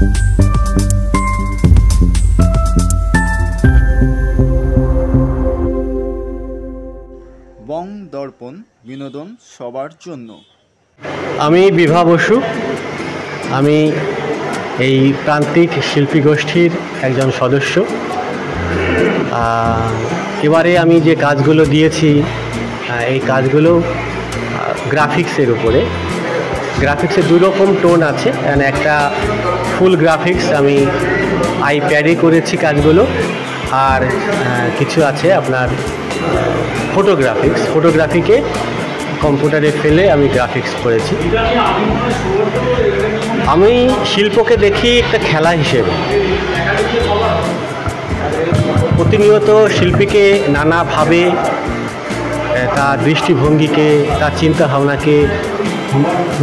বং দর্পণ বিনোদন সবার জন্য। আমি বিভা বসু, আমি এই প্রান্তিক শিল্পী গোষ্ঠীর একজন সদস্য। এবারে আমি যে কাজগুলো দিয়েছি এই কাজগুলো গ্রাফিক্সের উপরে। গ্রাফিক্সের দুই রকম টোন আছে, মানে একটা ফুল গ্রাফিক্স আমি আইপ্যাডে করেছি কাজগুলো, আর কিছু আছে আপনার ফটোগ্রাফিকে কম্পিউটারে ফেলে আমি গ্রাফিক্স করেছি। আমি শিল্পকে দেখি একটা খেলা হিসেবে। প্রতিনিয়ত শিল্পীকে নানাভাবে তার দৃষ্টিভঙ্গিকে, তার চিন্তাভাবনাকে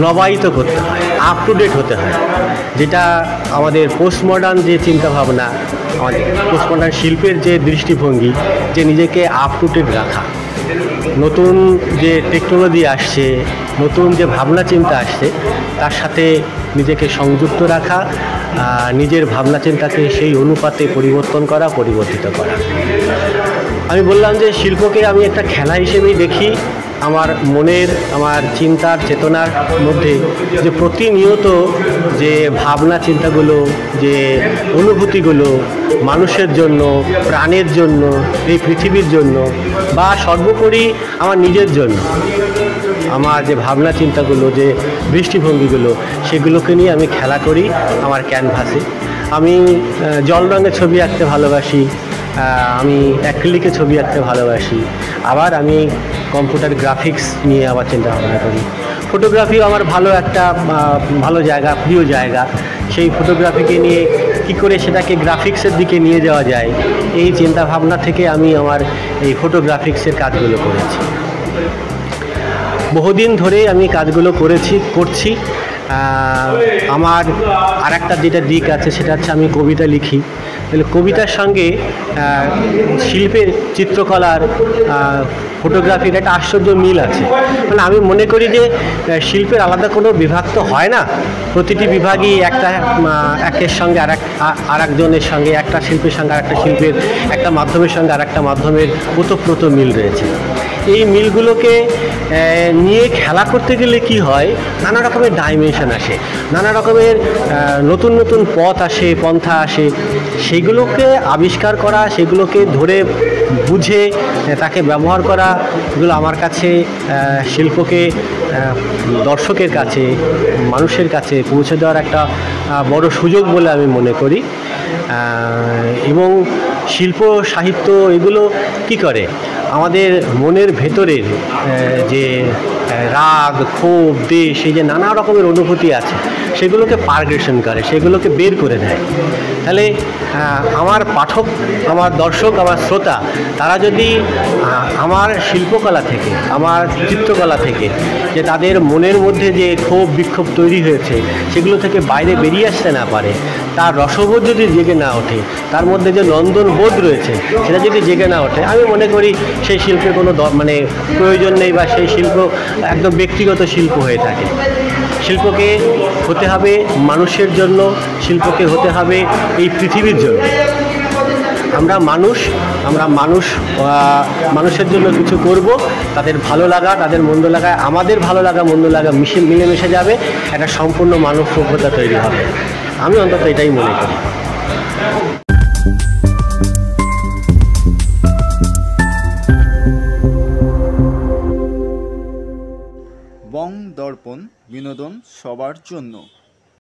নবায়িত করতে হয়, আপ টু ডেট হতে হয়। যেটা আমাদের পোস্টমডার্ন যে চিন্তাভাবনা, আমাদের পোস্টমডার্ন শিল্পের যে দৃষ্টিভঙ্গি, যে নিজেকে আপ টু ডেট রাখা, নতুন যে টেকনোলজি আসছে, নতুন যে ভাবনা চিন্তা আসছে, তার সাথে নিজেকে সংযুক্ত রাখা, নিজের ভাবনা চিন্তাকে সেই অনুপাতে পরিবর্তিত করা। আমি বললাম যে শিল্পকে আমি একটা খেলা হিসেবেই দেখি। আমার মনের, আমার চিন্তার চেতনার মধ্যে যে প্রতিনিয়ত যে ভাবনা চিন্তাগুলো, যে অনুভূতিগুলো মানুষের জন্য, প্রাণের জন্য, এই পৃথিবীর জন্য, বা সর্বোপরি আমার নিজের জন্য, আমার যে ভাবনা চিন্তাগুলো, যে দৃষ্টিভঙ্গিগুলো, সেগুলোকে নিয়ে আমি খেলা করি আমার ক্যানভাসে। আমি জল রঙে ছবি আঁকতে ভালোবাসি, আমি অ্যাক্রিলিকে ছবি আঁকতে ভালোবাসি, আবার আমি কম্পিউটার গ্রাফিক্স নিয়ে আবার চিন্তা ভাবনা করি। ফটোগ্রাফিও আমার ভালো জায়গা, প্রিয় জায়গা। সেই ফটোগ্রাফিকে নিয়ে কী করে সেটাকে গ্রাফিক্সের দিকে নিয়ে যাওয়া যায়, এই চিন্তা ভাবনা থেকে আমি আমার এই ফটোগ্রাফিক্সের কাজগুলো করেছি। বহুদিন ধরে আমি কাজগুলো করছি। আমার আরেকটা যেটা দিক আছে সেটা হচ্ছে আমি কবিতা লিখি। তাহলে কবিতার সঙ্গে শিল্পের, চিত্রকলার, ফটোগ্রাফির একটা আশ্চর্য মিল আছে। মানে আমি মনে করি যে শিল্পের আলাদা কোনো বিভাগ তো হয় না, প্রতিটি বিভাগই একের সঙ্গে আরেকজনের সঙ্গে, একটা শিল্পের সঙ্গে আরেকটা শিল্পের, একটা মাধ্যমের সঙ্গে আরেকটা মাধ্যমের ওতপ্রোত মিল রয়েছে। এই মিলগুলোকে নিয়ে খেলা করতে গেলে কি হয়, নানা রকমের ডাইমেনশন আসে, নানা রকমের নতুন নতুন পন্থা আসে। সেগুলোকে আবিষ্কার করা, সেগুলোকে ধরে বুঝে তাকে ব্যবহার করা, এগুলো আমার কাছে শিল্পকে দর্শকের কাছে, মানুষের কাছে পৌঁছে দেওয়ার একটা বড় সুযোগ বলে আমি মনে করি। এবং শিল্প, সাহিত্য এগুলো কি করে, আমাদের মনের ভেতরের যে রাগ, ক্ষোভ, দেশ, এই যে নানা রকমের অনুভূতি আছে, সেগুলোকে পারগ্রেশন করে, সেগুলোকে বের করে দেয়। তাহলে আমার পাঠক, আমার দর্শক, আমার শ্রোতা, তারা যদি আমার শিল্পকলা থেকে, আমার চিত্রকলা থেকে যে তাদের মনের মধ্যে যে ক্ষোভ বিক্ষোভ তৈরি হয়েছে, সেগুলো থেকে বাইরে বেরিয়ে আসতে না পারে, তার রসবোধ যদি জেগে না ওঠে, তার মধ্যে যে নন্দন বোধ রয়েছে সেটা যদি জেগে না ওঠে, আমি মনে করি সেই শিল্পের কোনো প্রয়োজন নেই, বা সেই শিল্প একদম ব্যক্তিগত শিল্প হয়ে থাকে। শিল্পকে হতে হবে মানুষের জন্য, শিল্পকে হতে হবে এই পৃথিবীর জন্য। আমরা মানুষের জন্য কিছু করব, তাদের ভালো লাগা, তাদের মন্দ লাগা, আমাদের ভালো লাগা মন্দ লাগা মিলেমিশে যাবে, একটা সম্পূর্ণ মানব সভ্যতা তৈরি হবে। আমি অন্তত এটাই মনে করি। বং দর্পণ বিনোদন সবার জন্য।